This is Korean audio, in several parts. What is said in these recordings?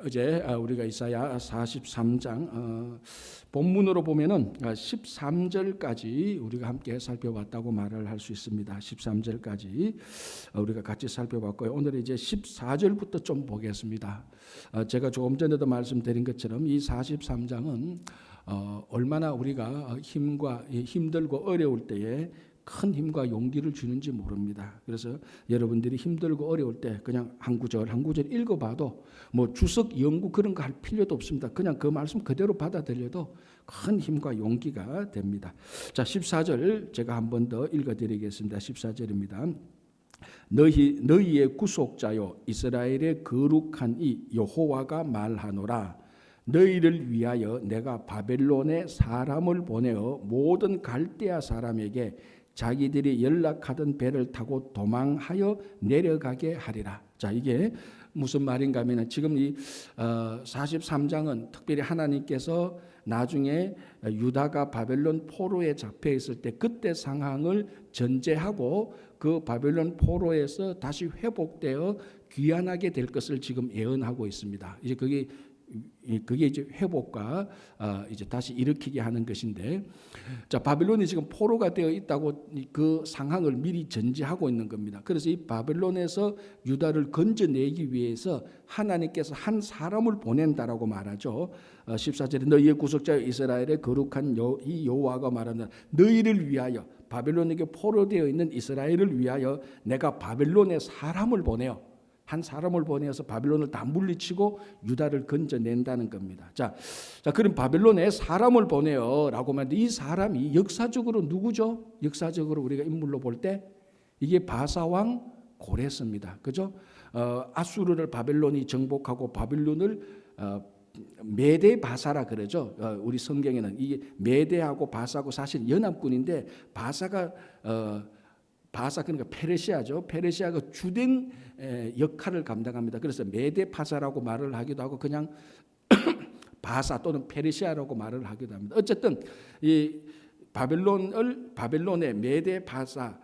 어제 우리가 이사야 43장 본문으로 보면은 13절까지 우리가 함께 살펴봤다고 말을 할 수 있습니다. 13절까지 우리가 같이 살펴봤고요. 오늘 이제 14절부터 좀 보겠습니다. 제가 조금 전에도 말씀드린 것처럼 이 43장은 얼마나 우리가 힘들고 어려울 때에 큰 힘과 용기를 주는지 모릅니다. 그래서 여러분들이 힘들고 어려울 때 그냥 한 구절 한 구절 읽어봐도 뭐 주석 연구 그런 거 할 필요도 없습니다. 그냥 그 말씀 그대로 받아들여도 큰 힘과 용기가 됩니다. 자, 14절 제가 한 번 더 읽어드리겠습니다. 14절입니다. 너희의 구속자요 이스라엘의 거룩한 이 여호와가 말하노라. 너희를 위하여 내가 바벨론에 사람을 보내어 모든 갈대아 사람에게 자기들이 연락하던 배를 타고 도망하여 내려가게 하리라. 자, 이게 무슨 말인가 하면 지금 이 43장은 특별히 하나님께서 나중에 유다가 바벨론 포로에 잡혀 있을 때 그때 상황을 전제하고 그 바벨론 포로에서 다시 회복되어 귀환하게 될 것을 지금 예언하고 있습니다. 이제 그게 이제 회복과 이제 다시 일으키게 하는 것인데, 자, 바벨론이 지금 포로가 되어 있다고 그 상황을 미리 전제하고 있는 겁니다. 그래서 이 바벨론에서 유다를 건져내기 위해서 하나님께서 한 사람을 보낸다라고 말하죠. 14절에 너희의 구속자 이스라엘의 거룩한 이 여호와가 말한다. 너희를 위하여 바벨론에게 포로되어 있는 이스라엘을 위하여 내가 바벨론에 사람을 보내요. 한 사람을 보내어서 바벨론을 다 물리치고 유다를 건져낸다는 겁니다. 자, 그럼 바벨론에 사람을 보내요라고 말하는데 이 사람이 역사적으로 누구죠? 역사적으로 우리가 인물로 볼 때 이게 바사왕 고레스입니다. 그죠? 아수르를 바벨론이 정복하고 바벨론을 메데 바사라 그러죠. 우리 성경에는 이게 메데하고 바사하고 사실 연합군인데 바사 그러니까 페르시아죠. 페르시아가 주된 역할을 감당합니다. 그래서 메데 바사라고 말을 하기도 하고 그냥 바사 또는 페르시아라고 말을 하기도 합니다. 어쨌든 이 바벨론의 메데 바사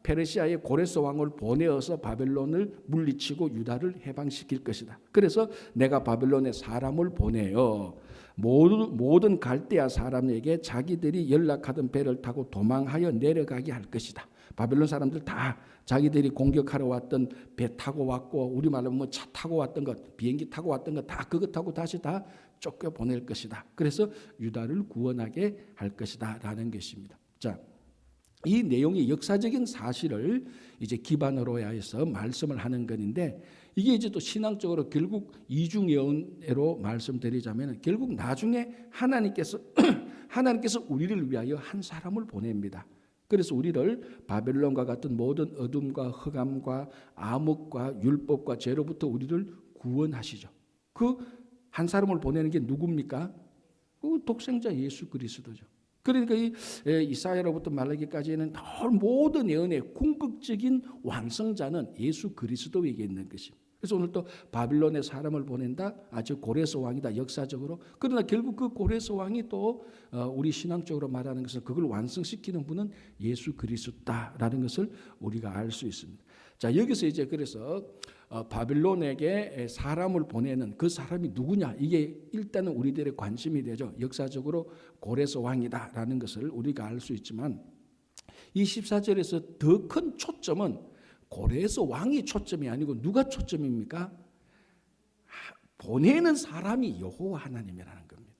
페르시아의 고레스 왕을 보내어서 바벨론을 물리치고 유다를 해방시킬 것이다. 그래서 내가 바벨론에 사람을 보내요. 모든 갈대아 사람에게 자기들이 연락하던 배를 타고 도망하여 내려가게 할 것이다. 바벨론 사람들 다 자기들이 공격하러 왔던 배 타고 왔고 우리말로 뭐 차 타고 왔던 것, 비행기 타고 왔던 것 다 그것 타고 다시 다 쫓겨 보낼 것이다. 그래서 유다를 구원하게 할 것이다 라는 것입니다. 자, 이 내용이 역사적인 사실을 이제 기반으로 해서 말씀을 하는 것인데 이게 이제 또 신앙적으로 결국 이중예언으로 말씀드리자면 결국 나중에 하나님께서 우리를 위하여 한 사람을 보냅니다. 그래서 우리를 바벨론과 같은 모든 어둠과 흑암과 암흑과 율법과 죄로부터 우리를 구원하시죠. 그 한 사람을 보내는 게 누굽니까? 그 독생자 예수 그리스도죠. 그러니까 이 이사야로부터 말라기까지는 모든 예언의 궁극적인 완성자는 예수 그리스도에게 있는 것입니다. 그래서 오늘 또 바빌론에 사람을 보낸다. 즉 고레스 왕이다. 역사적으로. 그러나 결국 그 고레스 왕이 또 우리 신앙적으로 말하는 것은 그걸 완성시키는 분은 예수 그리스도다라는 것을 우리가 알 수 있습니다. 자, 여기서 이제 그래서 바빌론에게 사람을 보내는 그 사람이 누구냐? 이게 일단은 우리들의 관심이 되죠. 역사적으로 고레스 왕이다라는 것을 우리가 알 수 있지만 이 14절에서 더 큰 초점은 고레스 왕이 초점이 아니고 누가 초점입니까? 보내는 사람이 여호와 하나님이라는 겁니다.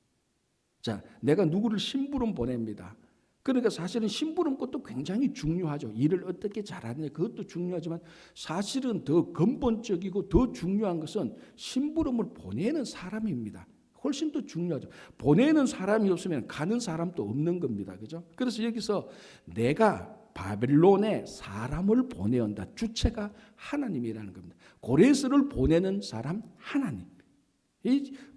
자, 내가 누구를 심부름 보냅니다. 그러니까 사실은 심부름 것도 굉장히 중요하죠. 일을 어떻게 잘하느냐 그것도 중요하지만 사실은 더 근본적이고 더 중요한 것은 심부름을 보내는 사람입니다. 훨씬 더 중요하죠. 보내는 사람이 없으면 가는 사람도 없는 겁니다. 그죠? 그래서 여기서 내가 바벨론에 사람을 보내온다. 주체가 하나님이라는 겁니다. 고레스를 보내는 사람 하나님.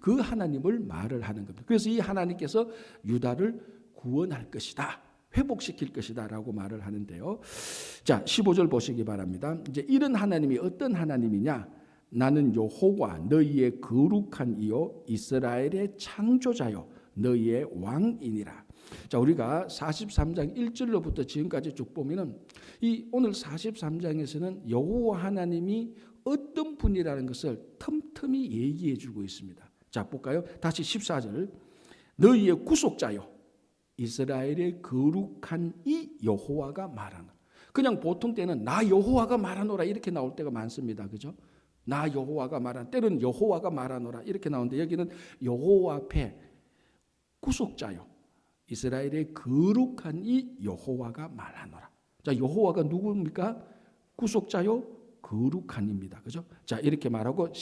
그 하나님을 말을 하는 겁니다. 그래서 이 하나님께서 유다를 구원할 것이다. 회복시킬 것이다 라고 말을 하는데요. 자, 15절 보시기 바랍니다. 이제 이런 하나님이 어떤 하나님이냐? 나는 여호와 너희의 거룩한 이요 이스라엘의 창조자요 너희의 왕이니라. 자, 우리가 43장 1절로부터 지금까지 쭉 보면은 이 오늘 43장에서는 여호와 하나님이 어떤 분이라는 것을 틈틈이 얘기해 주고 있습니다. 자, 볼까요? 다시 14절. 너희의 구속자요 이스라엘의 거룩한 이 여호와가 말하노라. 그냥 보통 때는 나 여호와가 말하노라 이렇게 나올 때가 많습니다. 그죠? 나 여호와가 말하노라. 때로는 여호와가 말하노라 이렇게 나오는데 여기는 여호와 앞에 구속자요 이스라엘의 거룩한 이 여호와가 말하노라. 자, 여호와가 누구입니까? 구속자요 거룩한입니다. 그죠? 자, 이렇게 말하고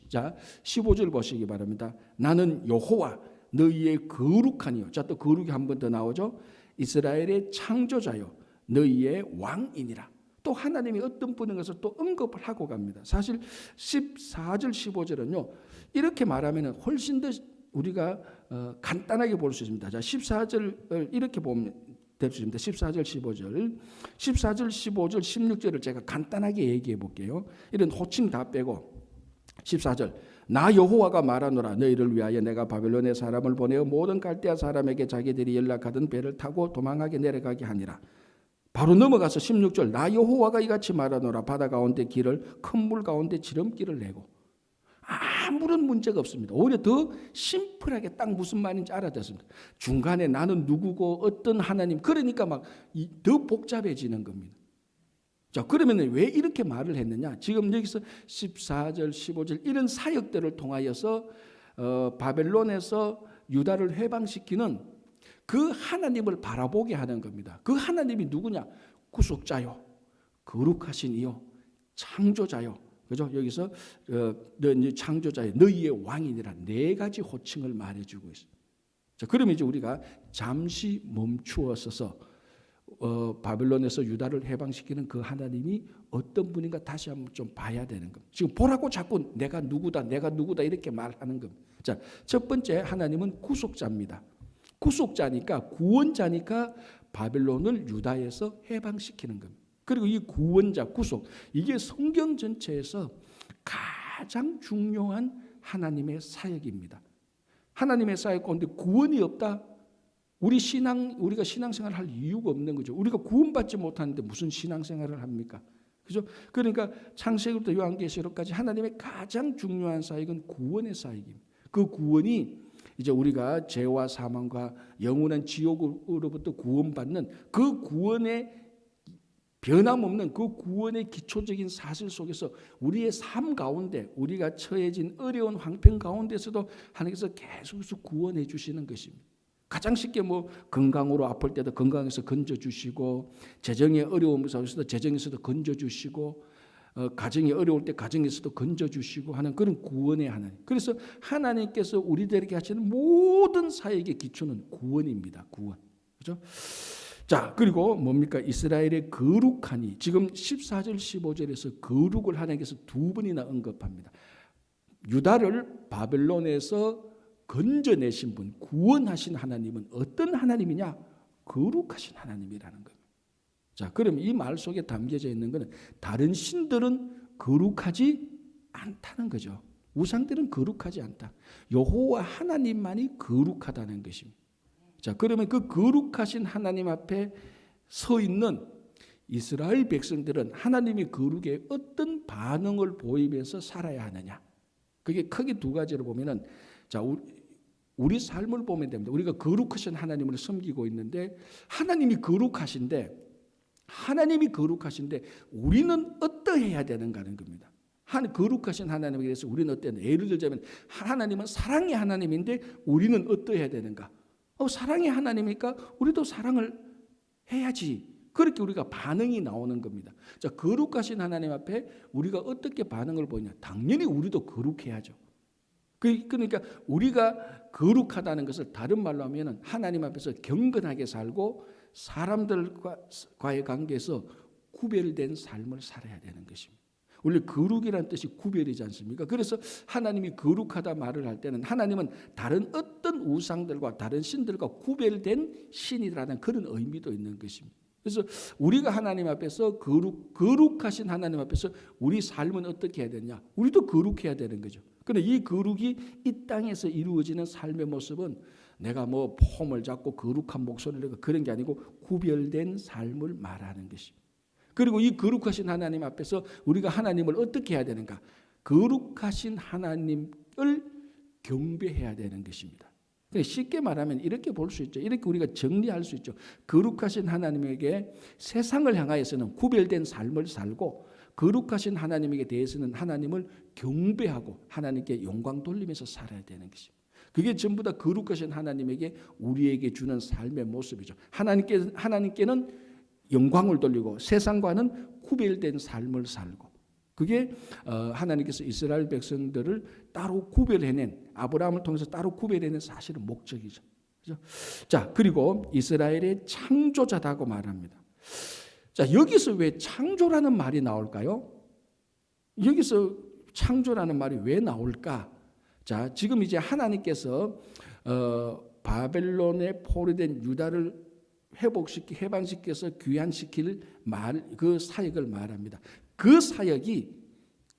자, 15절 보시기 바랍니다. 나는 여호와 너희의 거룩하니요. 자, 또 거룩이 한 번 더 나오죠. 이스라엘의 창조자요 너희의 왕이니라. 또 하나님이 어떤 분인 것을 또 언급을 하고 갑니다. 사실 14절 15절은요 이렇게 말하면 훨씬 더 우리가 간단하게 볼 수 있습니다. 자, 14절을 이렇게 보면 될 수 있습니다. 14절 15절 15절 16절을 제가 간단하게 얘기해 볼게요. 이런 호칭 다 빼고 14절 나 여호와가 말하노라. 너희를 위하여 내가 바벨론의 사람을 보내어 모든 갈대아 사람에게 자기들이 연락하던 배를 타고 도망하게 내려가게 하니라. 바로 넘어가서 16절 나 여호와가 이같이 말하노라. 바다 가운데 길을 큰 물 가운데 지름길을 내고. 아무런 문제가 없습니다. 오히려 더 심플하게 딱 무슨 말인지 알아듣습니다. 중간에 나는 누구고 어떤 하나님 그러니까 막 더 복잡해지는 겁니다. 자, 그러면 왜 이렇게 말을 했느냐? 지금 여기서 14절, 15절 이런 사역들을 통하여서 바벨론에서 유다를 해방시키는 그 하나님을 바라보게 하는 겁니다. 그 하나님이 누구냐? 구속자요, 거룩하신 이요, 창조자요. 그죠? 여기서 창조자요, 너희의 왕이니라 네 가지 호칭을 말해주고 있습니다. 자, 그러면 이제 우리가 잠시 멈추어서서 바벨론에서 유다를 해방시키는 그 하나님이 어떤 분인가 다시 한번 좀 봐야 되는 겁니다. 지금 보라고 자꾸 내가 누구다 이렇게 말하는 겁니다. 자, 첫 번째 하나님은 구속자입니다. 구속자니까 구원자니까 바벨론을 유다에서 해방시키는 겁니다. 그리고 이 구원자 구속 이게 성경 전체에서 가장 중요한 하나님의 사역입니다. 하나님의 사역 가운데 구원이 없다? 우리가 신앙생활을 할 이유가 없는 거죠. 우리가 구원받지 못하는데 무슨 신앙생활을 합니까? 그죠? 그러니까 창세기부터 요한계시록까지 하나님의 가장 중요한 사역은 구원의 사역입니다. 그 구원이 이제 우리가 죄와 사망과 영원한 지옥으로부터 구원받는 그 구원의 변함없는 그 구원의 기초적인 사실 속에서 우리의 삶 가운데 우리가 처해진 어려운 황폐 가운데서도 하나님께서 계속해서 구원해 주시는 것입니다. 가장 쉽게 건강으로 아플 때도 건강에서 건져주시고 재정의 어려움 속에서도 재정에서도 건져주시고 가정이 어려울 때 가정에서도 건져주시고 하는 그런 구원의 하나님. 그래서 하나님께서 우리들에게 하시는 모든 사역의 기초는 구원입니다. 구원. 그렇죠? 자, 그리고 뭡니까? 이스라엘의 거룩하니 지금 14절 15절에서 거룩을 하나님께서 두 번이나 언급합니다. 유다를 바벨론에서 건져내신 분, 구원하신 하나님은 어떤 하나님이냐? 거룩하신 하나님이라는 겁니다. 자, 그럼 이 말 속에 담겨져 있는 것은 다른 신들은 거룩하지 않다는 거죠. 우상들은 거룩하지 않다. 여호와 하나님만이 거룩하다는 것입니다. 자, 그러면 그 거룩하신 하나님 앞에 서 있는 이스라엘 백성들은 하나님의 거룩에 어떤 반응을 보이면서 살아야 하느냐? 그게 크게 두 가지로 보면은 자, 우리 삶을 보면 됩니다. 우리가 거룩하신 하나님을 섬기고 있는데 하나님이 거룩하신데 우리는 어떠해야 되는가 하는 겁니다. 거룩하신 하나님에 대해서 우리는 어때야 되는가? 예를 들자면 하나님은 사랑의 하나님인데 우리는 어떠해야 되는가? 사랑의 하나님이니까 우리도 사랑을 해야지. 그렇게 우리가 반응이 나오는 겁니다. 자, 거룩하신 하나님 앞에 우리가 어떻게 반응을 보이냐? 당연히 우리도 거룩해야죠. 그러니까 우리가 거룩하다는 것을 다른 말로 하면 하나님 앞에서 경건하게 살고 사람들과의 관계에서 구별된 삶을 살아야 되는 것입니다. 원래 거룩이라는 뜻이 구별이지 않습니까? 그래서 하나님이 거룩하다 말을 할 때는 하나님은 다른 어떤 우상들과 다른 신들과 구별된 신이라는 그런 의미도 있는 것입니다. 그래서 우리가 하나님 앞에서 거룩하신 하나님 앞에서 우리 삶은 어떻게 해야 되냐? 우리도 거룩해야 되는 거죠. 그런데 이 거룩이 이 땅에서 이루어지는 삶의 모습은 내가 폼을 잡고 거룩한 목소리를 내고 그런 게 아니고 구별된 삶을 말하는 것입니다. 그리고 이 거룩하신 하나님 앞에서 우리가 하나님을 어떻게 해야 되는가? 거룩하신 하나님을 경배해야 되는 것입니다. 쉽게 말하면 이렇게 볼 수 있죠. 이렇게 우리가 정리할 수 있죠. 거룩하신 하나님에게 세상을 향하여서는 구별된 삶을 살고 거룩하신 하나님에게 대해서는 하나님을 경배하고 하나님께 영광 돌리면서 살아야 되는 것입니다. 그게 전부 다 거룩하신 하나님에게 우리에게 주는 삶의 모습이죠. 하나님께는 영광을 돌리고 세상과는 구별된 삶을 살고 그게 하나님께서 이스라엘 백성들을 따로 구별해낸 아브라함을 통해서 따로 구별해낸 사실은 목적이죠. 그렇죠? 자, 그리고 이스라엘의 창조자다고 말합니다. 자, 여기서 왜 창조라는 말이 나올까요? 여기서 창조라는 말이 왜 나올까? 자, 지금 이제 하나님께서 바벨론에 포로된 유다를 해방시켜서 귀환시킬 그 사역을 말합니다. 그 사역이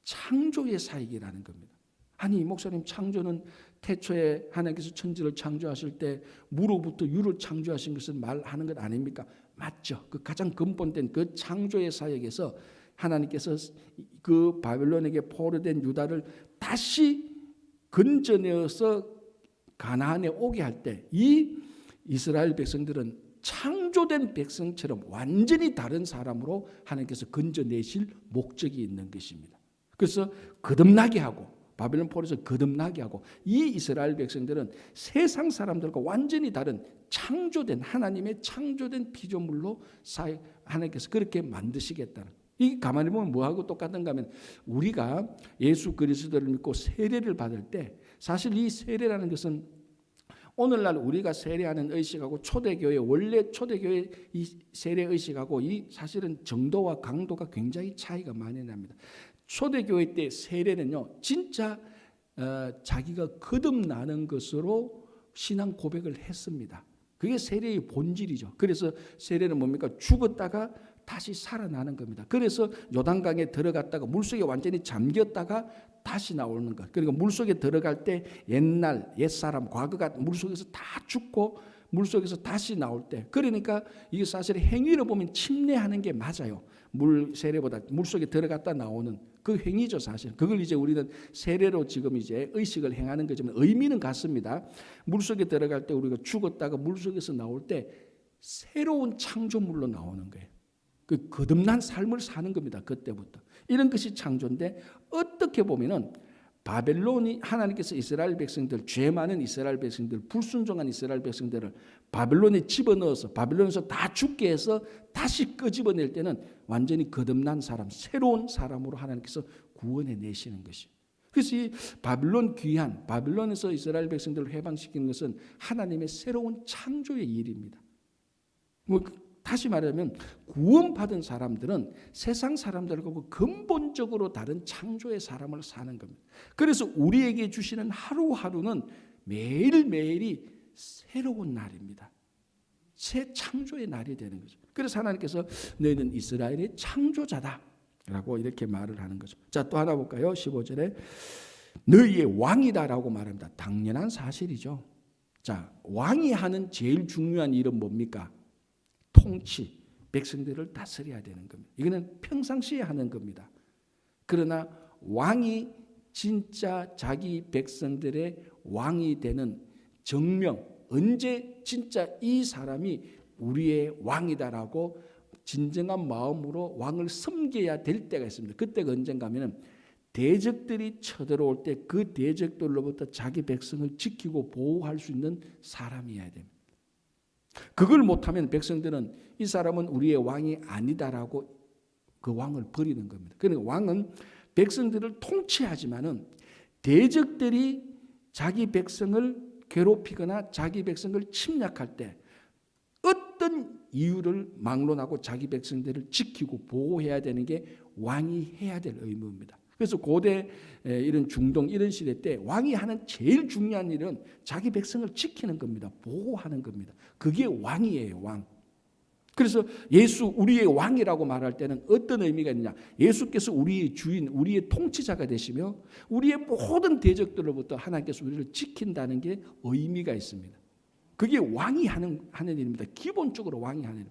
창조의 사역이라는 겁니다. 아니 목사님, 창조는 태초에 하나님께서 천지를 창조하실 때 무로부터 유를 창조하신 것을 말하는 것 아닙니까? 맞죠. 그 가장 근본된 그 창조의 사역에서 하나님께서 그 바벨론에게 포로된 유다를 다시 건져내어서 가나안에 오게 할 때 이 이스라엘 백성들은 창조된 백성처럼 완전히 다른 사람으로 하나님께서 건져내실 목적이 있는 것입니다. 그래서 거듭나게 하고 바벨론 포로에서 거듭나게 하고 이 이스라엘 백성들은 세상 사람들과 완전히 다른 창조된 하나님의 창조된 피조물로 하나님께서 그렇게 만드시겠다는, 이 가만히 보면 뭐하고 똑같은가 하면 우리가 예수 그리스도를 믿고 세례를 받을 때 사실 이 세례라는 것은 오늘날 우리가 세례하는 의식하고 초대교회 원래 초대교회 이 세례 의식하고 이 사실은 정도와 강도가 굉장히 차이가 많이 납니다. 초대교회 때 세례는요 진짜 자기가 거듭나는 것으로 신앙 고백을 했습니다. 그게 세례의 본질이죠. 그래서 세례는 뭡니까? 죽었다가 다시 살아나는 겁니다. 그래서 요단강에 들어갔다가 물속에 완전히 잠겼다가 다시 나오는 것. 그리고 물속에 들어갈 때 옛사람 과거가 물속에서 다 죽고 물속에서 다시 나올 때, 그러니까 이게 사실 행위로 보면 침례하는 게 맞아요. 물 세례보다 물속에 들어갔다 나오는 그 행위죠 사실. 그걸 이제 우리는 세례로 지금 이제 의식을 행하는 거지만 의미는 같습니다. 물속에 들어갈 때 우리가 죽었다가 물속에서 나올 때 새로운 창조물로 나오는 거예요. 그 거듭난 삶을 사는 겁니다. 그때부터. 이런 것이 창조인데 어떻게 보면은 바벨론이 하나님께서 이스라엘 백성들, 죄 많은 이스라엘 백성들, 불순종한 이스라엘 백성들을 바벨론에 집어넣어서 바벨론에서 다 죽게 해서 다시 끄집어낼 때는 완전히 거듭난 사람, 새로운 사람으로 하나님께서 구원해 내시는 것이에요. 그래서 이 바벨론 귀환, 바벨론에서 이스라엘 백성들을 해방시키는 것은 하나님의 새로운 창조의 일입니다. 다시 말하면 구원받은 사람들은 세상 사람들과 근본적으로 다른 창조의 사람을 사는 겁니다. 그래서 우리에게 주시는 하루하루는 매일매일이 새로운 날입니다. 새 창조의 날이 되는 거죠. 그래서 하나님께서 너희는 이스라엘의 창조자다라고 이렇게 말을 하는 거죠. 자, 또 하나 볼까요? 15절에 너희의 왕이다라고 말합니다. 당연한 사실이죠. 자, 왕이 하는 제일 중요한 일은 뭡니까? 통치, 백성들을 다스려야 되는 겁니다. 이거는 평상시에 하는 겁니다. 그러나 왕이 진짜 자기 백성들의 왕이 되는 정명, 언제 진짜 이 사람이 우리의 왕이다라고 진정한 마음으로 왕을 섬겨야 될 때가 있습니다. 그때가 언젠가 하면 대적들이 쳐들어올 때 그 대적들로부터 자기 백성을 지키고 보호할 수 있는 사람이어야 됩니다. 그걸 못하면 백성들은 이 사람은 우리의 왕이 아니다라고 그 왕을 버리는 겁니다. 그러니까 왕은 백성들을 통치하지만은 대적들이 자기 백성을 괴롭히거나 자기 백성을 침략할 때 어떤 이유를 막론하고 자기 백성들을 지키고 보호해야 되는 게 왕이 해야 될 의무입니다. 그래서 고대 이런 중동 이런 시대 때 왕이 하는 제일 중요한 일은 자기 백성을 지키는 겁니다. 보호하는 겁니다. 그게 왕이에요, 왕. 그래서 예수 우리의 왕이라고 말할 때는 어떤 의미가 있느냐? 예수께서 우리의 주인, 우리의 통치자가 되시며 우리의 모든 대적들로부터 하나님께서 우리를 지킨다는 게 의미가 있습니다. 그게 왕이 하는 일입니다. 기본적으로 왕이 하는 일.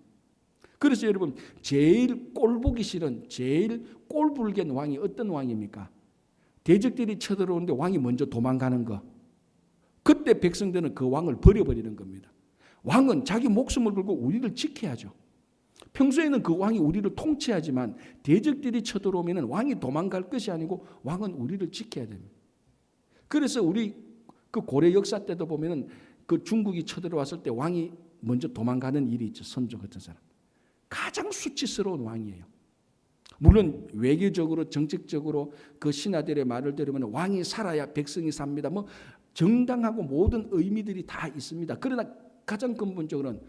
그래서 여러분 제일 꼴보기 싫은 제일 꼴불견 왕이 어떤 왕입니까? 대적들이 쳐들어오는데 왕이 먼저 도망가는 거. 그때 백성들은 그 왕을 버려버리는 겁니다. 왕은 자기 목숨을 걸고 우리를 지켜야죠. 평소에는 그 왕이 우리를 통치하지만 대적들이 쳐들어오면 왕이 도망갈 것이 아니고 왕은 우리를 지켜야 됩니다. 그래서 우리 그 고려 역사 때도 보면은 그 중국이 쳐들어왔을 때 왕이 먼저 도망가는 일이 있죠. 선조 같은 사람. 가장 수치스러운 왕이에요. 물론 외교적으로 정책적으로 그 신하들의 말을 들으면 왕이 살아야 백성이 삽니다. 뭐 정당하고 모든 의미들이 다 있습니다. 그러나 가장 근본적으로는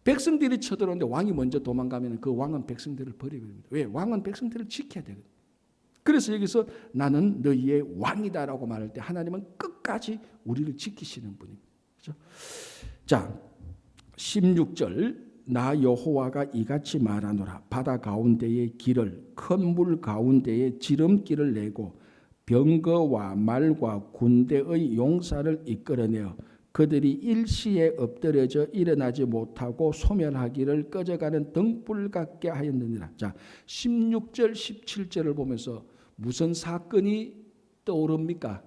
백성들이 쳐들어오는데 왕이 먼저 도망가면 그 왕은 백성들을 버려버립니다. 왜? 왕은 백성들을 지켜야 되거든요. 그래서 여기서 나는 너희의 왕이다라고 말할 때 하나님은 끝까지 우리를 지키시는 분입니다. 그렇죠? 자, 16절 나 여호와가 이같이 말하노라. 바다 가운데의 길을 큰 물 가운데에 지름길을 내고 병거와 말과 군대의 용사를 이끌어내어 그들이 일시에 엎드려져 일어나지 못하고 소멸하기를 꺼져가는 등불 같게 하였느니라. 자, 16절 17절을 보면서 무슨 사건이 떠오릅니까?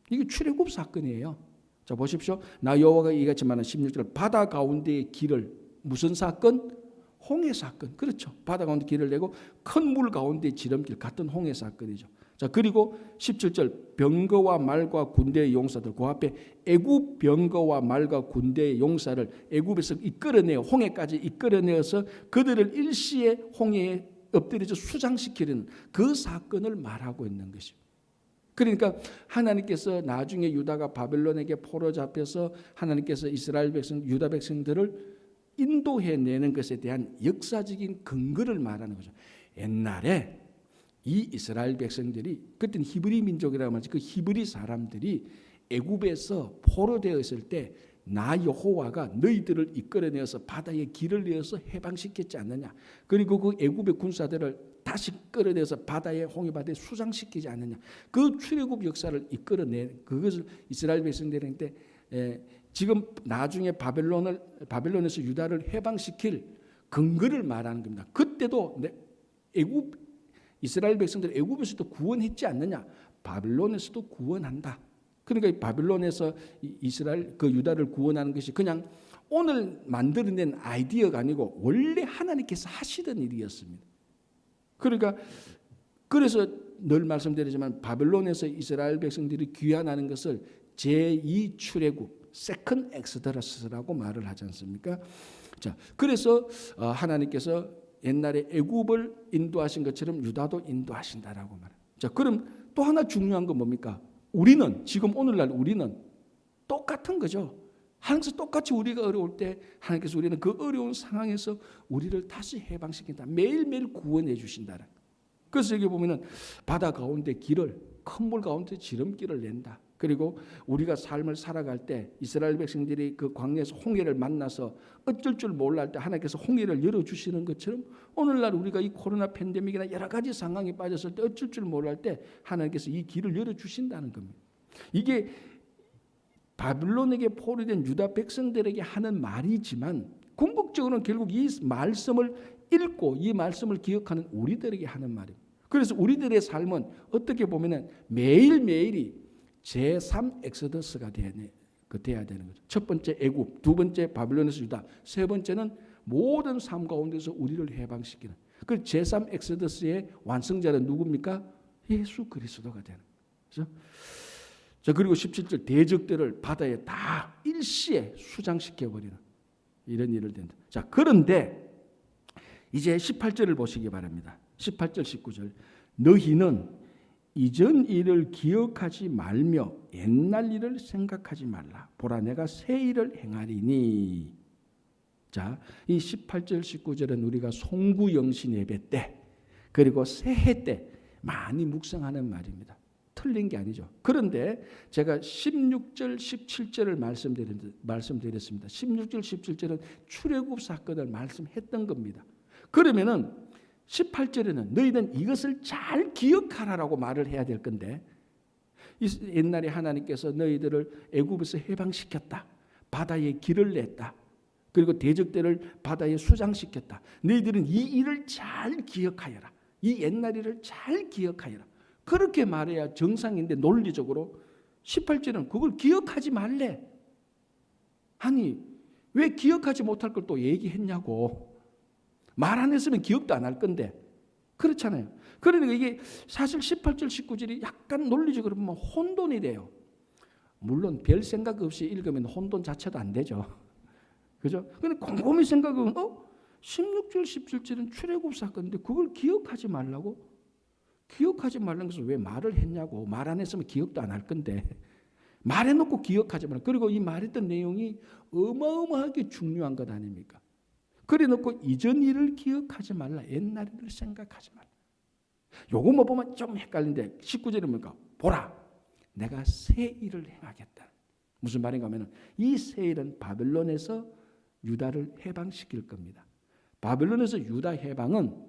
이게 출애굽 사건이에요. 자, 보십시오. 나 여호와가 이같이 말하는 16절 바다 가운데의 길을 무슨 사건? 홍해 사건. 그렇죠. 바다 가운데 길을 내고 큰 물 가운데 지름길 같은 홍해 사건이죠. 자, 그리고 17절 병거와 말과 군대의 용사들 그 앞에 애굽 병거와 말과 군대의 용사를 애굽에서 이끌어내어 홍해까지 이끌어내어서 그들을 일시에 홍해에 엎드려져 수장시키는 그 사건을 말하고 있는 것입니다. 그러니까 하나님께서 나중에 유다가 바벨론에게 포로 잡혀서 하나님께서 이스라엘 백성, 유다 백성들을 인도해내는 것에 대한 역사적인 근거를 말하는 거죠. 옛날에 이 이스라엘 백성들이 그때는 히브리 민족이라고 하지 그 히브리 사람들이 애굽에서 포로 되어 있을 때 나 여호와가 너희들을 이끌어내어서 바다에 길을 내어서 해방시켰지 않느냐. 그리고 그 애굽의 군사들을 다시 끌어내서 바다에 홍해바다에 수장시키지 않느냐. 그 출애굽 역사를 이끌어내 그것을 이스라엘 백성들한테 지금 나중에 바벨론에서 유다를 해방시킬 근거를 말하는 겁니다. 그때도 애굽 이스라엘 백성들 애굽에서도 구원했지 않느냐. 바벨론에서도 구원한다. 그러니까 바벨론에서 이스라엘 그 유다를 구원하는 것이 그냥 오늘 만들어낸 아이디어가 아니고 원래 하나님께서 하시던 일이었습니다. 그러니까 그래서 늘 말씀드리지만 바벨론에서 이스라엘 백성들이 귀환하는 것을 제2 출애굽, 세컨 엑스더러스라고 말을 하지 않습니까? 자, 그래서 하나님께서 옛날에 애굽을 인도하신 것처럼 유다도 인도하신다라고 말해요. 자, 그럼 또 하나 중요한 건 뭡니까? 우리는 지금 오늘날 우리는 똑같은 거죠. 하나님께서 똑같이 우리가 어려울 때 하나님께서 우리는 그 어려운 상황에서 우리를 다시 해방시킨다. 매일매일 구원해 주신다. 그래서 여기 보면은 바다 가운데 길을 큰 물 가운데 지름길을 낸다. 그리고 우리가 삶을 살아갈 때 이스라엘 백성들이 그 광야에서 홍해를 만나서 어쩔 줄 몰라 할 때 하나님께서 홍해를 열어주시는 것처럼 오늘날 우리가 이 코로나 팬데믹이나 여러 가지 상황에 빠졌을 때 어쩔 줄 몰라 할 때 하나님께서 이 길을 열어주신다는 겁니다. 이게 바빌론에게 포로된 유다 백성들에게 하는 말이지만 궁극적으로는 결국 이 말씀을 읽고 이 말씀을 기억하는 우리들에게 하는 말입니다. 그래서 우리들의 삶은 어떻게 보면 매일매일이 제3 엑소더스가 돼야 되는 거죠. 첫 번째 애굽, 두 번째 바빌론에서 유다, 세 번째는 모든 삶 가운데서 우리를 해방시키는 그 제3 엑소더스의 완성자는 누굽니까? 예수 그리스도가 되는 거죠. 자, 그리고 17절 대적들을 바다에 다 일시에 수장시켜버리는 이런 일을 된다. 자, 그런데 이제 18절을 보시기 바랍니다. 18절 19절 너희는 이전 일을 기억하지 말며 옛날 일을 생각하지 말라. 보라 내가 새 일을 행하리니. 자, 이 18절 19절은 우리가 송구영신 예배 때 그리고 새해 때 많이 묵상하는 말입니다. 틀린 게 아니죠. 그런데 제가 16절 17절을 말씀드렸습니다. 16절 17절은 출애굽 사건을 말씀했던 겁니다. 그러면은 18절에는 너희는 이것을 잘 기억하라라고 말을 해야 될 건데 옛날에 하나님께서 너희들을 애굽에서 해방시켰다. 바다에 길을 냈다. 그리고 대적들을 바다에 수장시켰다. 너희들은 이 일을 잘 기억하여라. 이 옛날 일을 잘 기억하여라. 그렇게 말해야 정상인데 논리적으로 18절은 그걸 기억하지 말래. 아니 왜 기억하지 못할 걸 또 얘기했냐고. 말 안 했으면 기억도 안 할 건데. 그렇잖아요. 그러니까 이게 사실 18절 19절이 약간 논리적으로 보면 혼돈이 돼요. 물론 별 생각 없이 읽으면 혼돈 자체도 안 되죠. 그죠? 근데 곰곰이 생각하면 16절 17절은 출애굽 사건인데 그걸 기억하지 말라고? 기억하지 말라는 것은 왜 말을 했냐고. 말 안 했으면 기억도 안 할 건데 말해놓고 기억하지 말라. 그리고 이 말했던 내용이 어마어마하게 중요한 것 아닙니까? 그래놓고 이전 일을 기억하지 말라. 옛날 일을 생각하지 말라. 요것만 보면 좀 헷갈린데 19절은 뭡니까? 보라 내가 새 일을 행하겠다. 무슨 말인가 하면 이 새 일은 바벨론에서 유다를 해방시킬 겁니다. 바벨론에서 유다 해방은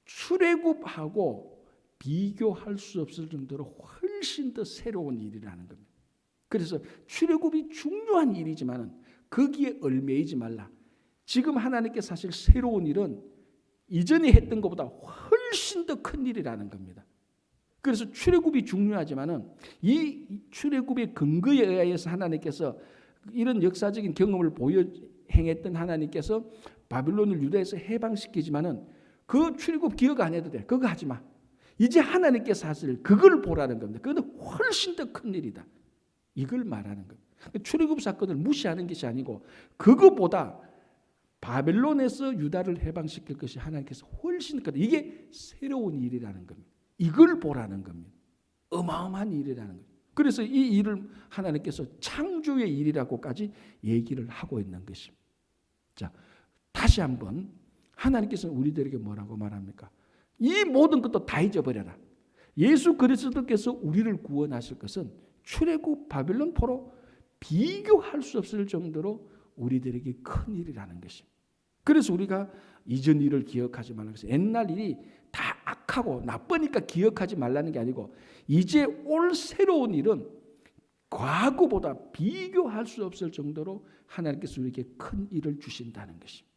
출애굽하고 비교할 수 없을 정도로 훨씬 더 새로운 일이라는 겁니다. 그래서 출애굽이 중요한 일이지만 거기에 얽매이지 말라. 지금 하나님께 사실 새로운 일은 이전에 했던 것보다 훨씬 더 큰 일이라는 겁니다. 그래서 출애굽이 중요하지만은 이 출애굽의 근거에 의해서 하나님께서 이런 역사적인 경험을 행했던 하나님께서 바빌론을 유다에서 해방시키지만은 그 출애굽 기억 안 해도 돼. 그거 하지 마. 이제 하나님께서 사실 그걸 보라는 겁니다. 그건 훨씬 더 큰 일이다. 이걸 말하는 겁니다. 출애굽 사건을 무시하는 것이 아니고 그거보다 바벨론에서 유다를 해방시킬 것이 하나님께서 훨씬 크다. 이게 새로운 일이라는 겁니다. 이걸 보라는 겁니다. 어마어마한 일이라는 거예요. 그래서 이 일을 하나님께서 창조의 일이라고까지 얘기를 하고 있는 것입니다. 자, 다시 한번 하나님께서는 우리들에게 뭐라고 말합니까? 이 모든 것도 다 잊어버려라. 예수 그리스도께서 우리를 구원하실 것은 출애굽 바벨론 포로 비교할 수 없을 정도로 우리들에게 큰 일이라는 것입니다. 그래서 우리가 이전 일을 기억하지 말라는 것은 옛날 일이 다 악하고 나쁘니까 기억하지 말라는 게 아니고 이제 올 새로운 일은 과거보다 비교할 수 없을 정도로 하나님께서 우리에게 큰 일을 주신다는 것입니다.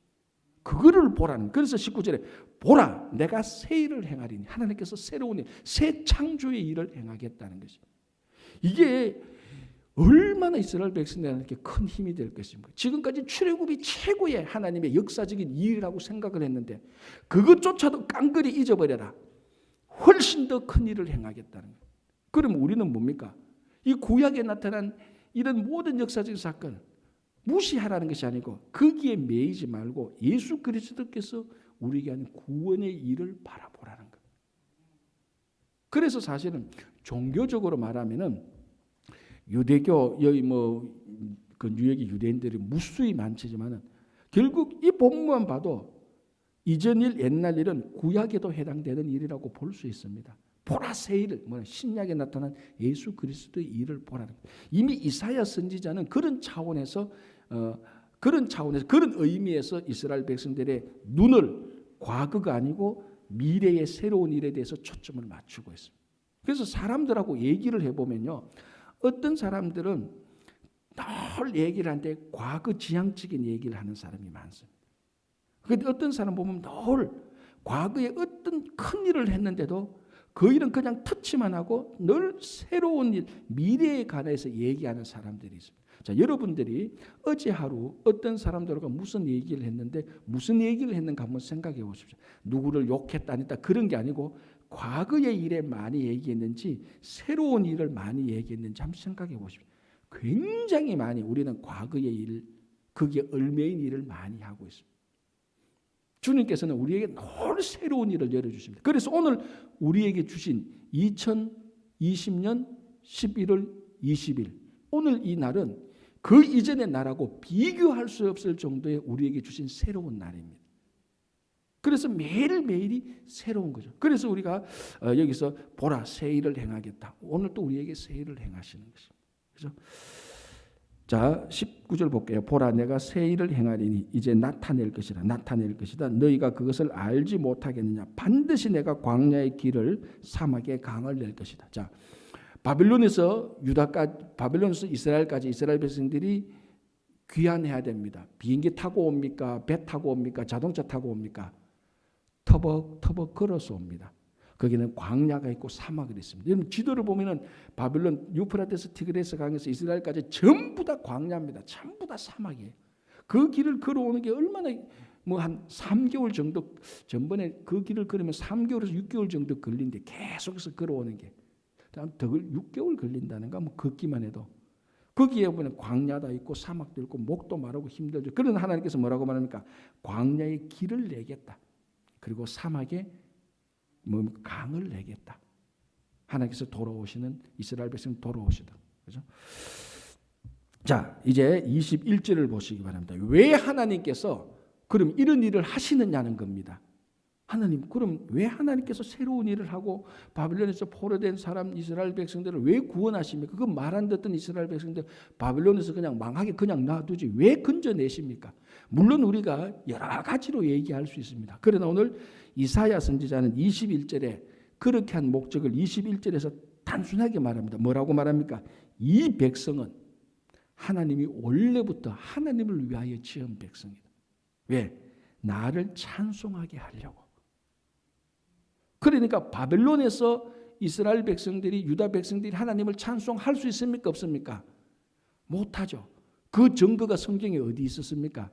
그거를 보라는. 그래서 19절에 보라 내가 새 일을 행하리니 하나님께서 새로운 일, 새 창조의 일을 행하겠다는 것입니다. 이게 얼마나 이스라엘 백성들에게 큰 힘이 될 것입니까? 지금까지 출애굽이 최고의 하나님의 역사적인 일이라고 생각을 했는데 그것조차도 깡그리 잊어버려라. 훨씬 더 큰 일을 행하겠다는 거예요. 그럼 우리는 뭡니까? 이 구약에 나타난 이런 모든 역사적인 사건을 무시하라는 것이 아니고 거기에 매이지 말고 예수 그리스도께서 우리에게 하는 구원의 일을 바라보라는 거예요. 그래서 사실은 종교적으로 말하면은 유대교 여기 그 뉴욕의 유대인들이 무수히 많지만은 결국 이 본문만 봐도 이전 일 옛날 일은 구약에도 해당되는 일이라고 볼 수 있습니다. 보라 새 일을 신약에 나타난 예수 그리스도의 일을 보라는 거예요. 이미 이사야 선지자는 그런 차원에서 그런 의미에서 이스라엘 백성들의 눈을 과거가 아니고 미래의 새로운 일에 대해서 초점을 맞추고 있습니다. 그래서 사람들하고 얘기를 해보면요. 어떤 사람들은 늘 얘기를 하는데 과거 지향적인 얘기를 하는 사람이 많습니다. 그런데 어떤 사람 보면 늘 과거에 어떤 큰 일을 했는데도 그 일은 그냥 터치만 하고 늘 새로운 일, 미래에 관해서 얘기하는 사람들이 있습니다. 자, 여러분들이 어제 하루 어떤 사람들과 무슨 얘기를 했는데 무슨 얘기를 했는가 한번 생각해 보십시오. 누구를 욕했다 아니다 그런 게 아니고 과거의 일에 많이 얘기했는지 새로운 일을 많이 얘기했는지 한번 생각해 보십시오. 굉장히 많이 우리는 과거의 일, 거기에 얽매인 일을 많이 하고 있습니다. 주님께서는 우리에게 늘 새로운 일을 열어주십니다. 그래서 오늘 우리에게 주신 2020년 11월 20일 오늘 이 날은 그 이전의 날하고 비교할 수 없을 정도의 우리에게 주신 새로운 날입니다. 그래서 매일매일이 새로운 거죠. 그래서 우리가 여기서 보라 새 일을 행하겠다. 오늘 또 우리에게 새 일을 행하시는 것입니다. 그렇죠? 자, 19절 볼게요. 보라 내가 새 일을 행하리니 이제 나타낼 것이다. 너희가 그것을 알지 못하겠느냐. 반드시 내가 광야의 길을 사막에 강을 낼 것이다. 자, 바벨론에서 이스라엘까지 이스라엘 백성들이 귀환해야 됩니다. 비행기 타고 옵니까? 배 타고 옵니까? 자동차 타고 옵니까? 터벅터벅 걸어서 옵니다. 거기는 광야가 있고 사막이 있습니다. 여러분 지도를 보면은 바빌론 유프라테스 티그레스 강에서 이스라엘까지 전부 다 광야입니다. 전부 다 사막이에요. 그 길을 걸어오는 게 얼마나 뭐 한 3개월 정도 전번에 그 길을 걸으면 3개월에서 6개월 정도 걸린데 계속해서 걸어오는 게 더 6개월 걸린다는 거 뭐 걷기만 해도 거기에 보면 광야도 있고 사막도 있고 목도 마르고 힘들죠. 그런 하나님께서 뭐라고 말합니까? 광야의 길을 내겠다. 그리고 사막에 뭐 강을 내겠다. 하나님께서 돌아오시는 이스라엘 백성 돌아오시다. 그죠? 자, 이제 21절을 보시기 바랍니다. 왜 하나님께서 그럼 이런 일을 하시느냐는 겁니다. 하나님, 그럼 왜 하나님께서 새로운 일을 하고 바빌론에서 포로된 사람 이스라엘 백성들을 왜 구원하십니까? 그 말 안 듣던 이스라엘 백성들 바빌론에서 그냥 망하게 그냥 놔두지 왜 건져내십니까? 물론 우리가 여러 가지로 얘기할 수 있습니다. 그러나 오늘 이사야 선지자는 21절에 그렇게 한 목적을 21절에서 단순하게 말합니다. 뭐라고 말합니까? 이 백성은 하나님이 원래부터 하나님을 위하여 지은 백성이다. 왜? 나를 찬송하게 하려고. 그러니까 바벨론에서 이스라엘 백성들이 유다 백성들이 하나님을 찬송할 수 있습니까? 없습니까? 못하죠. 그 증거가 성경에 어디 있었습니까?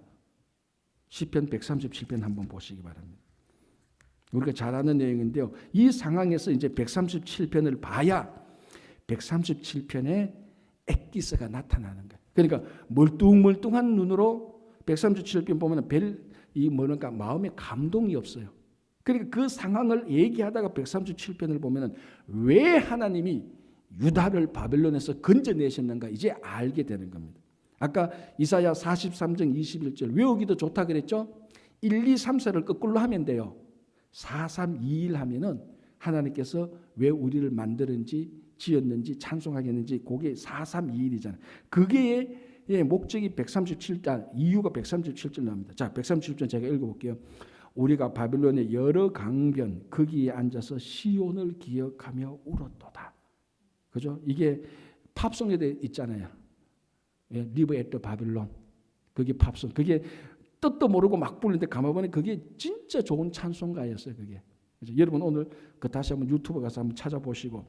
시편 137편 한번 보시기 바랍니다. 우리가 잘 아는 내용인데요. 이 상황에서 이제 137편을 봐야 137편에 엑기스가 나타나는 거예요. 그러니까 멀뚱멀뚱한 눈으로 137편 보면 이 뭐랄까 마음에 감동이 없어요. 그러니까 그 상황을 얘기하다가 137편을 보면은 왜 하나님이 유다를 바벨론에서 건져내셨는가 이제 알게 되는 겁니다. 아까 이사야 43장 21절 외우기도 좋다 그랬죠? 1, 2, 3, 4를 거꾸로 하면 돼요. 4, 3, 2, 1 하면은 하나님께서 왜 우리를 만들었는지 지었는지 찬송하겠는지 그게 4, 3, 2, 1이잖아요. 그게 목적이 137장 이유가 137절 나옵니다. 자, 137절 제가 읽어볼게요. 우리가 바빌론의 여러 강변 거기에 앉아서 시온을 기억하며 울었도다. 그죠? 이게 팝송에 있잖아요. 리브 앳 더 바빌론. 그게 팝송. 그게 뜻도 모르고 막 부르는데 가만보니 그게 진짜 좋은 찬송가였어요. 그게. 그죠? 여러분 오늘 그 다시 한번 유튜브 가서 한번 찾아보시고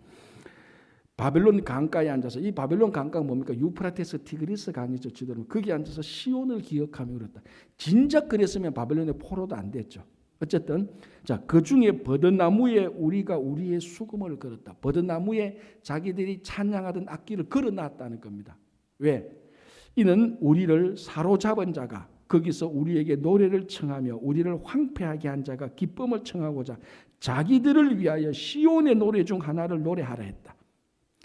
바벨론 강가에 앉아서 이 바벨론 강가가 뭡니까? 유프라테스 티그리스 강이죠. 지도로 거기 앉아서 시온을 기억하며 울었다. 진작 그랬으면 바벨론의 포로도 안 됐죠. 어쨌든 자, 그 중에 버드나무에 우리가 우리의 수금을 걸었다. 버드나무에 자기들이 찬양하던 악기를 걸어놨다는 겁니다. 왜? 이는 우리를 사로잡은 자가 거기서 우리에게 노래를 청하며 우리를 황폐하게 한 자가 기쁨을 청하고자 자기들을 위하여 시온의 노래 중 하나를 노래하라 했다.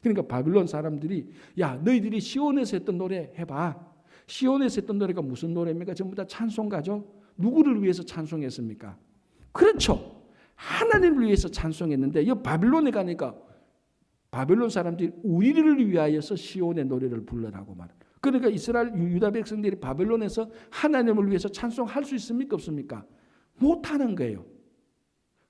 그러니까 바빌론 사람들이 야 너희들이 시온에서 했던 노래 해봐. 시온에서 했던 노래가 무슨 노래입니까? 전부 다 찬송가죠. 누구를 위해서 찬송했습니까? 그렇죠. 하나님을 위해서 찬송했는데 이 바빌론에 가니까 바빌론 사람들이 우리를 위하여서 시온의 노래를 불러라고 말해요. 그러니까 이스라엘 유다 백성들이 바벨론에서 하나님을 위해서 찬송할 수 있습니까? 없습니까? 못하는 거예요.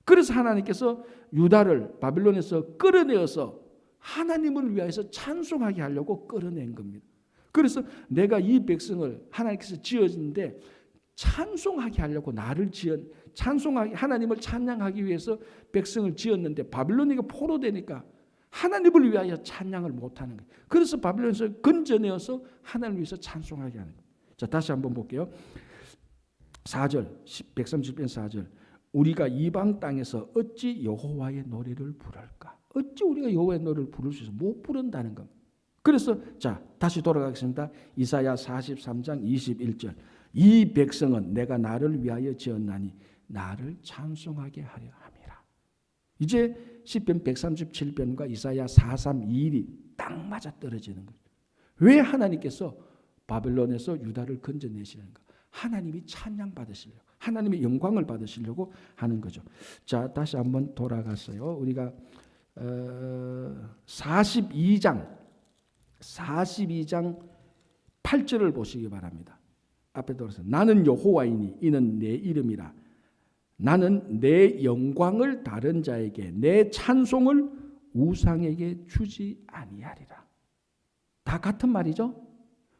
그래서 하나님께서 유다를 바빌론에서 끌어내어서 하나님을 위해서 찬송하게 하려고 끌어낸 겁니다. 그래서 내가 이 백성을 하나님께서 지었는데 찬송하게 하려고 나를 지은 찬송하게 하나님을 찬양하기 위해서 백성을 지었는데 바빌론이가 포로되니까 하나님을 위하여 찬양을 못하는 거예요. 그래서 바빌론에서 건져내어서 하나님을 위해서 찬송하게 하는 거예요. 자, 다시 한번 볼게요. 4절 130편 4절 우리가 이방 땅에서 어찌 여호와의 노래를 부를까? 어찌 우리가 여호와의 노래를 부를 수 있어? 못 부른다는 겁니다. 그래서 자 다시 돌아가겠습니다. 이사야 43장 21절 이 백성은 내가 나를 위하여 지었나니 나를 찬송하게 하려 함이라. 이제 시편 137편과 이사야 432일이 딱 맞아 떨어지는 거예요. 왜 하나님께서 바벨론에서 유다를 건져내시는가? 하나님이 찬양 받으시려고 하나님의 영광을 받으시려고 하는 거죠. 자 다시 한번 돌아갔어요. 우리가 42장 8절을 보시기 바랍니다. 앞에 들어서 나는 여호와이니 이는 내 이름이라 나는 내 영광을 다른 자에게 내 찬송을 우상에게 주지 아니하리라. 다 같은 말이죠.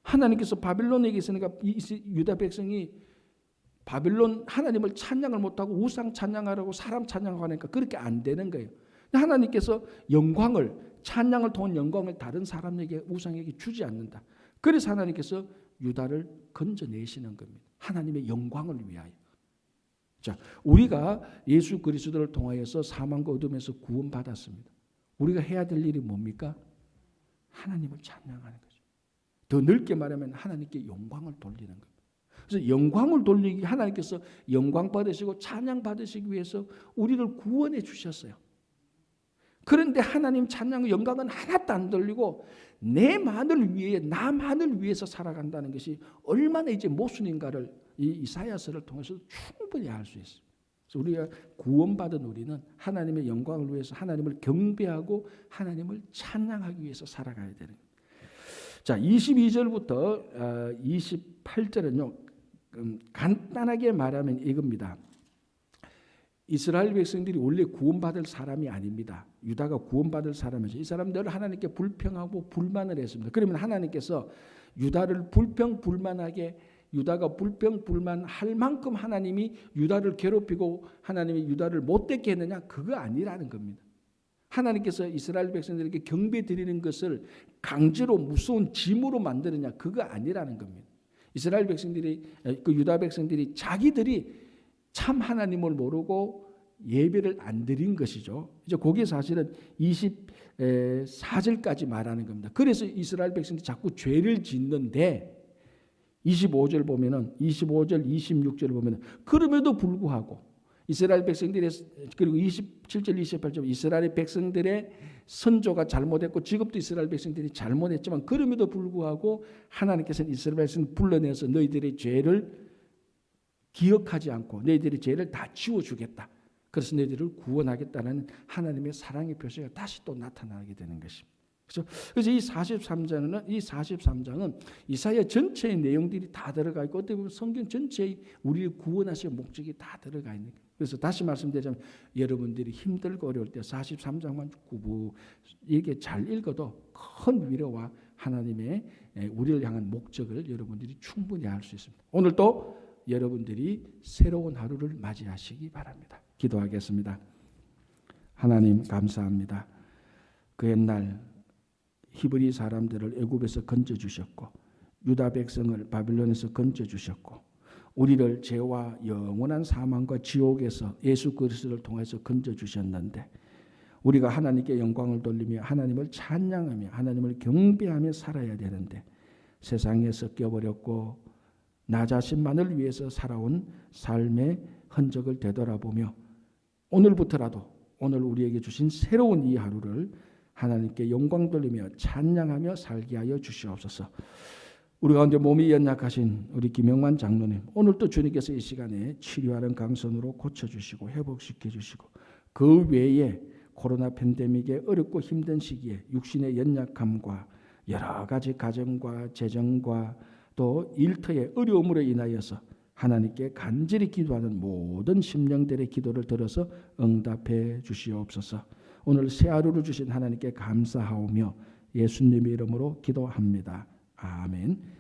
하나님께서 바빌론에게 있으니까 유다 백성이 바빌론 하나님을 찬양을 못하고 우상 찬양하라고 사람 찬양하니까 그렇게 안 되는 거예요. 하나님께서 영광을 찬양을 통한 영광을 다른 사람에게 우상에게 주지 않는다. 그래서 하나님께서 유다를 건져내시는 겁니다. 하나님의 영광을 위하여. 자, 우리가 예수 그리스도를 통하여서 사망과 어둠에서 구원받았습니다. 우리가 해야 될 일이 뭡니까? 하나님을 찬양하는 거죠. 더 넓게 말하면 하나님께 영광을 돌리는 겁니다. 그래서 영광을 돌리기 하나님께서 영광 받으시고 찬양 받으시기 위해서 우리를 구원해 주셨어요. 그런데 하나님 찬양 영광은 하나도 안 돌리고 내만을 위해 나만을 위해서 살아간다는 것이 얼마나 이제 모순인가를 이 이사야서를 통해서 충분히 알 수 있어요. 그래서 우리가 구원받은 우리는 하나님의 영광을 위해서 하나님을 경배하고 하나님을 찬양하기 위해서 살아가야 되는 거예요. 자, 22절부터 28절은요. 간단하게 말하면 이겁니다. 이스라엘 백성들이 원래 구원받을 사람이 아닙니다. 유다가 구원받을 사람이죠. 이 사람들을 하나님께 불평하고 불만을 했습니다. 그러면 하나님께서 유다를 불평불만하게 유다가 불평불만할 만큼 하나님이 유다를 괴롭히고 하나님이 유다를 못되게 했느냐? 그거 아니라는 겁니다. 하나님께서 이스라엘 백성들에게 경배 드리는 것을 강제로 무서운 짐으로 만드느냐? 그거 아니라는 겁니다. 이스라엘 백성들이 그 유다 백성들이 자기들이 참 하나님을 모르고 예배를 안 드린 것이죠. 이제 그게 사실은 24절까지 말하는 겁니다. 그래서 이스라엘 백성들이 자꾸 죄를 짓는데 25절 보면은 25절 26절 보면은 그럼에도 불구하고 이스라엘 백성들의 그리고 27절 28절 이스라엘 백성들의 선조가 잘못했고 지금도 이스라엘 백성들이 잘못했지만 그럼에도 불구하고 하나님께서는 이스라엘 백성을 불러내서 너희들의 죄를 기억하지 않고 너희들의 죄를 다 지워주겠다. 그래서 너희들을 구원하겠다는 하나님의 사랑의 표시가 다시 또 나타나게 되는 것입니다. 그래서 이 43장은 이사야 전체의 내용들이 다 들어가 있고 어떻게 보면 성경 전체의 우리를 구원하실 목적이 다 들어가 있는 거예요. 그래서 다시 말씀드리자면 여러분들이 힘들고 어려울 때 43장만 이게 잘 읽어도 큰 위로와 하나님의 우리를 향한 목적을 여러분들이 충분히 알 수 있습니다. 오늘 또 여러분들이 새로운 하루를 맞이하시기 바랍니다. 기도하겠습니다. 하나님 감사합니다. 그 옛날 히브리 사람들을 애굽에서 건져주셨고 유다 백성을 바빌론에서 건져주셨고 우리를 죄와 영원한 사망과 지옥에서 예수 그리스도를 통해서 건져주셨는데 우리가 하나님께 영광을 돌리며 하나님을 찬양하며 하나님을 경배하며 살아야 되는데 세상에 섞여버렸고 나 자신만을 위해서 살아온 삶의 흔적을 되돌아보며 오늘부터라도 오늘 우리에게 주신 새로운 이 하루를 하나님께 영광 돌리며 찬양하며 살게 하여 주시옵소서. 우리 가운데 몸이 연약하신 우리 김영만 장로님 오늘도 주님께서 이 시간에 치료하는 강선으로 고쳐주시고 회복시켜주시고 그 외에 코로나 팬데믹의 어렵고 힘든 시기에 육신의 연약함과 여러 가지 가정과 재정과 또 일터의 어려움으로 인하여서 하나님께 간절히 기도하는 모든 심령들의 기도를 들어서 응답해 주시옵소서. 오늘 새 하루를 주신 하나님께 감사하오며 예수님의 이름으로 기도합니다. 아멘.